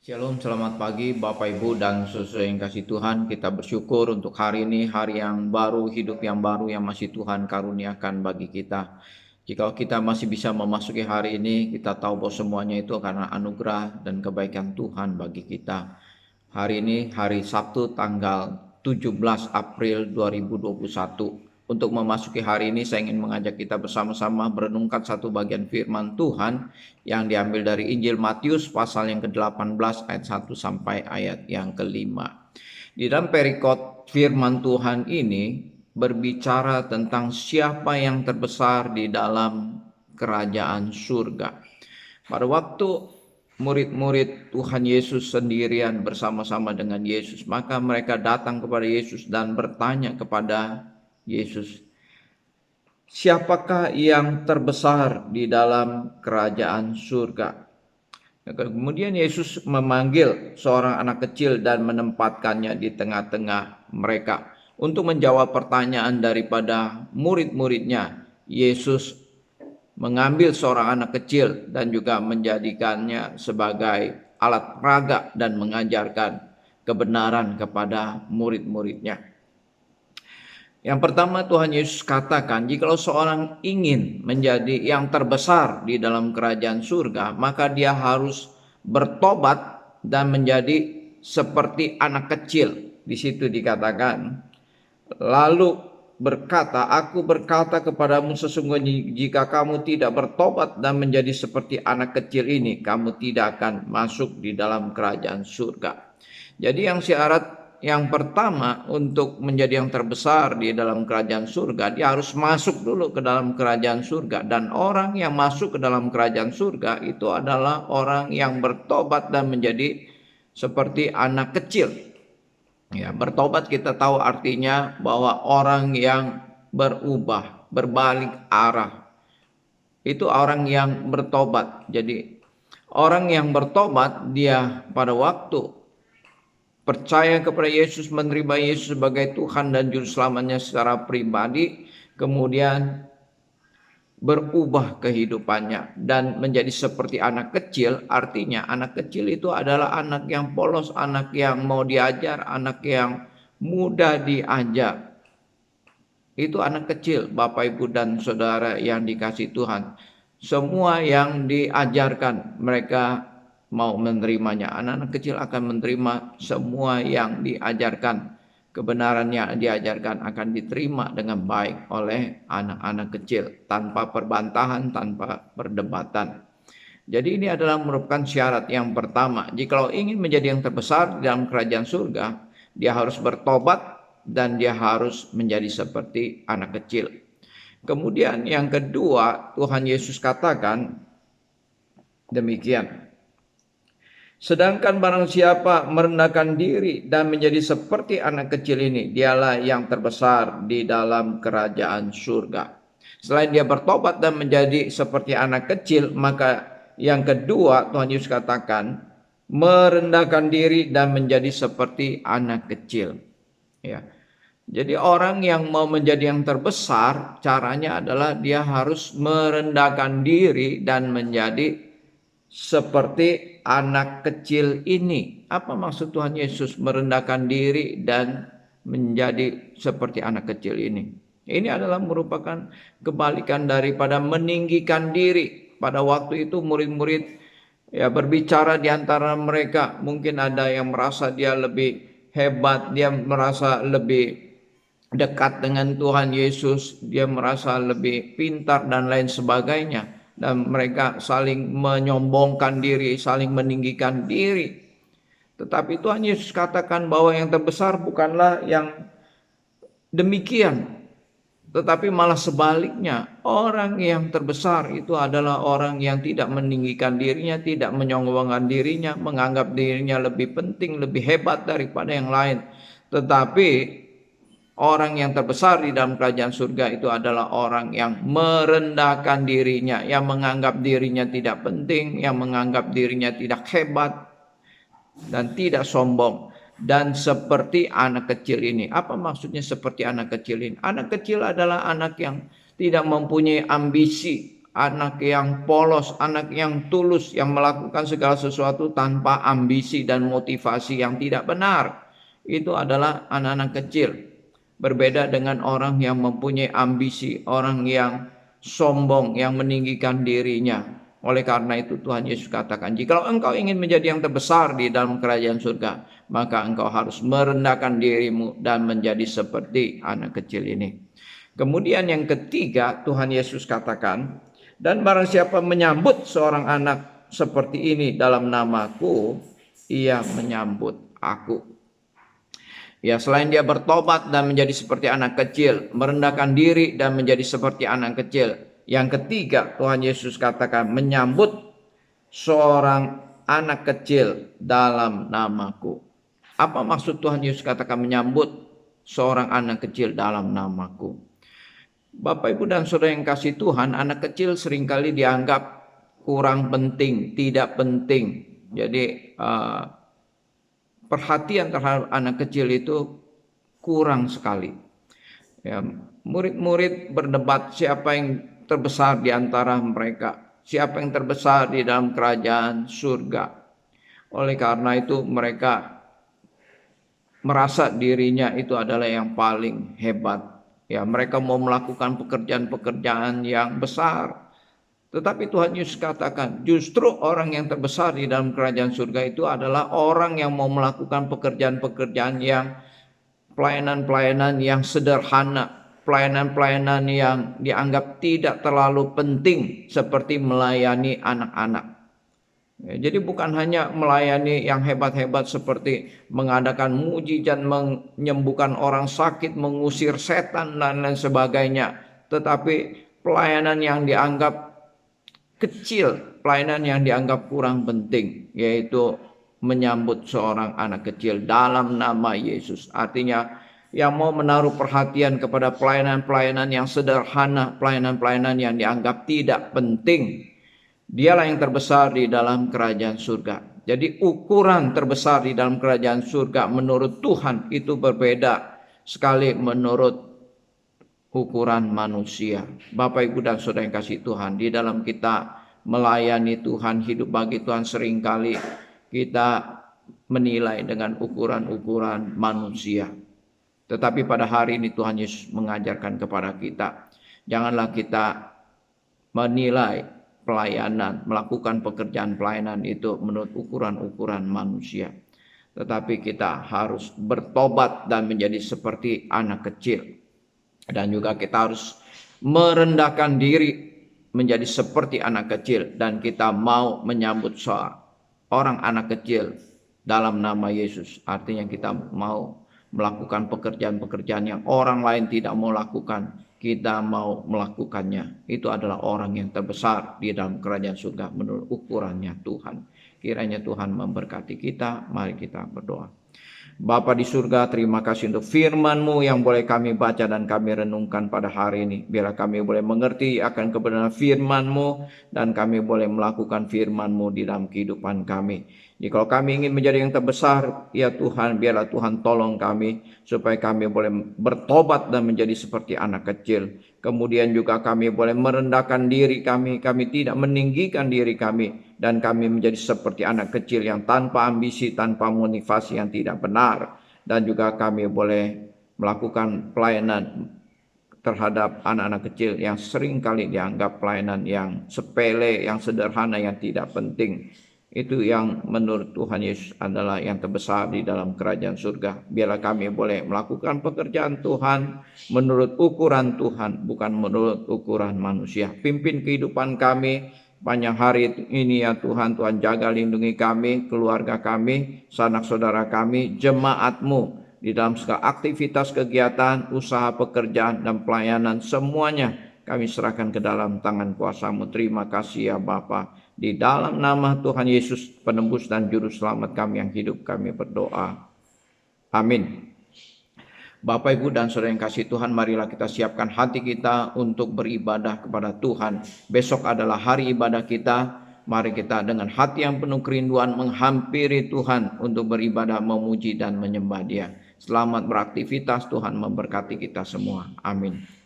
Shalom, selamat pagi Bapak Ibu dan saudara yang kasih Tuhan. Kita bersyukur untuk hari ini, hari yang baru, hidup yang baru yang masih Tuhan karuniakan bagi kita. Jika kita masih bisa memasuki hari ini, kita tahu bahwa semuanya itu karena anugerah dan kebaikan Tuhan bagi kita. Hari ini hari Sabtu tanggal 17 April 2021. Untuk memasuki hari ini saya ingin mengajak kita bersama-sama merenungkan satu bagian firman Tuhan yang diambil dari Injil Matius pasal yang ke-18 ayat 1 sampai ayat yang ke-5. Di dalam perikop firman Tuhan ini berbicara tentang siapa yang terbesar di dalam kerajaan surga. Pada waktu murid-murid Tuhan Yesus sendirian bersama-sama dengan Yesus, maka mereka datang kepada Yesus dan bertanya kepada Yesus, siapakah yang terbesar di dalam kerajaan surga? Kemudian Yesus memanggil seorang anak kecil dan menempatkannya di tengah-tengah mereka. Untuk menjawab pertanyaan daripada murid-muridnya, Yesus mengambil seorang anak kecil dan juga menjadikannya sebagai alat peraga dan mengajarkan kebenaran kepada murid-muridnya. Yang pertama Tuhan Yesus katakan, jikalau seorang ingin menjadi yang terbesar di dalam kerajaan surga, maka dia harus bertobat dan menjadi seperti anak kecil. Di situ dikatakan, lalu berkata, aku berkata kepadamu sesungguhnya jika kamu tidak bertobat dan menjadi seperti anak kecil ini, kamu tidak akan masuk di dalam kerajaan surga. Jadi yang syarat yang pertama untuk menjadi yang terbesar di dalam kerajaan surga, dia harus masuk dulu ke dalam kerajaan surga. Dan orang yang masuk ke dalam kerajaan surga itu adalah orang yang bertobat dan menjadi seperti anak kecil. Ya, bertobat kita tahu artinya bahwa orang yang berubah, berbalik arah. Itu orang yang bertobat. Jadi orang yang bertobat, dia pada waktu percaya kepada Yesus, menerima Yesus sebagai Tuhan dan Juru Selamatnya secara pribadi, kemudian berubah kehidupannya dan menjadi seperti anak kecil. Artinya anak kecil itu adalah anak yang polos, anak yang mau diajar, anak yang mudah diajak. Itu anak kecil, Bapak Ibu dan Saudara yang dikasih Tuhan. Semua yang diajarkan mereka mau menerimanya. Anak-anak kecil akan menerima semua yang diajarkan. Kebenaran yang diajarkan akan diterima dengan baik oleh anak-anak kecil, tanpa perbantahan, tanpa perdebatan. Jadi ini adalah merupakan syarat yang pertama. Jikalau ingin menjadi yang terbesar dalam kerajaan surga, dia harus bertobat dan dia harus menjadi seperti anak kecil. Kemudian yang kedua, Tuhan Yesus katakan demikian. Sedangkan barang siapa merendahkan diri dan menjadi seperti anak kecil ini, dialah yang terbesar di dalam kerajaan surga. Selain dia bertobat dan menjadi seperti anak kecil, maka yang kedua Tuhan Yesus katakan, merendahkan diri dan menjadi seperti anak kecil. Ya. Jadi orang yang mau menjadi yang terbesar, caranya adalah dia harus merendahkan diri dan menjadi seperti anak kecil ini. Apa maksud Tuhan Yesus merendahkan diri dan menjadi seperti anak kecil ini? Ini adalah merupakan kebalikan daripada meninggikan diri. Pada waktu itu murid-murid ya berbicara di antara mereka. Mungkin ada yang merasa dia lebih hebat, dia merasa lebih dekat dengan Tuhan Yesus, dia merasa lebih pintar dan lain sebagainya. Dan mereka saling menyombongkan diri, saling meninggikan diri. Tetapi Tuhan Yesus katakan bahwa yang terbesar bukanlah yang demikian, tetapi malah sebaliknya. Orang yang terbesar itu adalah orang yang tidak meninggikan dirinya, tidak menyombongkan dirinya, menganggap dirinya lebih penting, lebih hebat daripada yang lain. Tetapi orang yang terbesar di dalam kerajaan surga itu adalah orang yang merendahkan dirinya, yang menganggap dirinya tidak penting, yang menganggap dirinya tidak hebat dan tidak sombong. Dan seperti anak kecil ini. Apa maksudnya seperti anak kecil ini? Anak kecil adalah anak yang tidak mempunyai ambisi, anak yang polos, anak yang tulus, yang melakukan segala sesuatu tanpa ambisi dan motivasi yang tidak benar. Itu adalah anak-anak kecil. Berbeda dengan orang yang mempunyai ambisi, orang yang sombong, yang meninggikan dirinya. Oleh karena itu Tuhan Yesus katakan, jikalau engkau ingin menjadi yang terbesar di dalam kerajaan surga, maka engkau harus merendahkan dirimu dan menjadi seperti anak kecil ini. Kemudian yang ketiga Tuhan Yesus katakan, dan barang siapa menyambut seorang anak seperti ini dalam namaku, ia menyambut aku. Ya, selain dia bertobat dan menjadi seperti anak kecil, merendahkan diri dan menjadi seperti anak kecil. Yang ketiga, Tuhan Yesus katakan menyambut seorang anak kecil dalam namaku. Apa maksud Tuhan Yesus katakan menyambut seorang anak kecil dalam namaku? Bapak, Ibu, dan Saudara yang kasih Tuhan, anak kecil seringkali dianggap kurang penting, tidak penting. Jadi perhatian terhadap anak kecil itu kurang sekali. Ya, murid-murid berdebat siapa yang terbesar di antara mereka, siapa yang terbesar di dalam kerajaan surga. Oleh karena itu mereka merasa dirinya itu adalah yang paling hebat. Ya, mereka mau melakukan pekerjaan-pekerjaan yang besar. Tetapi Tuhan Yesus katakan, justru orang yang terbesar di dalam kerajaan surga itu adalah orang yang mau melakukan pekerjaan-pekerjaan yang pelayanan-pelayanan yang sederhana, pelayanan-pelayanan yang dianggap tidak terlalu penting seperti melayani anak-anak. Jadi bukan hanya melayani yang hebat-hebat seperti mengadakan mujizat, menyembuhkan orang sakit, mengusir setan dan lain sebagainya, tetapi pelayanan yang dianggap kecil, pelayanan yang dianggap kurang penting, yaitu menyambut seorang anak kecil dalam nama Yesus. Artinya yang mau menaruh perhatian kepada pelayanan-pelayanan yang sederhana, pelayanan-pelayanan yang dianggap tidak penting, dialah yang terbesar di dalam kerajaan surga. Jadi ukuran terbesar di dalam kerajaan surga menurut Tuhan itu berbeda sekali menurut ukuran manusia. Bapak, Ibu, dan Saudara yang kasih Tuhan, di dalam kita melayani Tuhan, hidup bagi Tuhan, seringkali kita menilai dengan ukuran-ukuran manusia. Tetapi pada hari ini Tuhan Yesus mengajarkan kepada kita, janganlah kita menilai pelayanan, melakukan pekerjaan pelayanan itu menurut ukuran-ukuran manusia. Tetapi kita harus bertobat dan menjadi seperti anak kecil. Dan juga kita harus merendahkan diri menjadi seperti anak kecil. Dan kita mau menyambut seorang anak kecil dalam nama Yesus. Artinya kita mau melakukan pekerjaan-pekerjaan yang orang lain tidak mau lakukan. Kita mau melakukannya. Itu adalah orang yang terbesar di dalam kerajaan surga menurut ukurannya Tuhan. Kiranya Tuhan memberkati kita. Mari kita berdoa. Bapa di surga, terima kasih untuk firman-Mu yang boleh kami baca dan kami renungkan pada hari ini. Biarlah kami boleh mengerti akan kebenaran firman-Mu dan kami boleh melakukan firman-Mu di dalam kehidupan kami. Jika kami ingin menjadi yang terbesar, ya Tuhan, biarlah Tuhan tolong kami supaya kami boleh bertobat dan menjadi seperti anak kecil. Kemudian juga kami boleh merendahkan diri kami tidak meninggikan diri kami, dan kami menjadi seperti anak kecil yang tanpa ambisi, tanpa motivasi yang tidak benar. Dan juga kami boleh melakukan pelayanan terhadap anak-anak kecil yang seringkali dianggap pelayanan yang sepele, yang sederhana, yang tidak penting. Itu yang menurut Tuhan Yesus adalah yang terbesar di dalam kerajaan surga. Biarlah kami boleh melakukan pekerjaan Tuhan menurut ukuran Tuhan, bukan menurut ukuran manusia. Pimpin kehidupan kami panjang hari ini ya Tuhan. Tuhan jaga lindungi kami, keluarga kami, sanak saudara kami, jemaat-Mu di dalam segala aktivitas kegiatan, usaha, pekerjaan, dan pelayanan semuanya kami serahkan ke dalam tangan kuasa-Mu. Terima kasih ya Bapa. Di dalam nama Tuhan Yesus, penembus dan juru selamat kami yang hidup, kami berdoa. Amin. Bapak, Ibu, dan Saudara yang kasih Tuhan, marilah kita siapkan hati kita untuk beribadah kepada Tuhan. Besok adalah hari ibadah kita. Mari kita dengan hati yang penuh kerinduan menghampiri Tuhan untuk beribadah, memuji dan menyembah Dia. Selamat beraktivitas, Tuhan memberkati kita semua. Amin.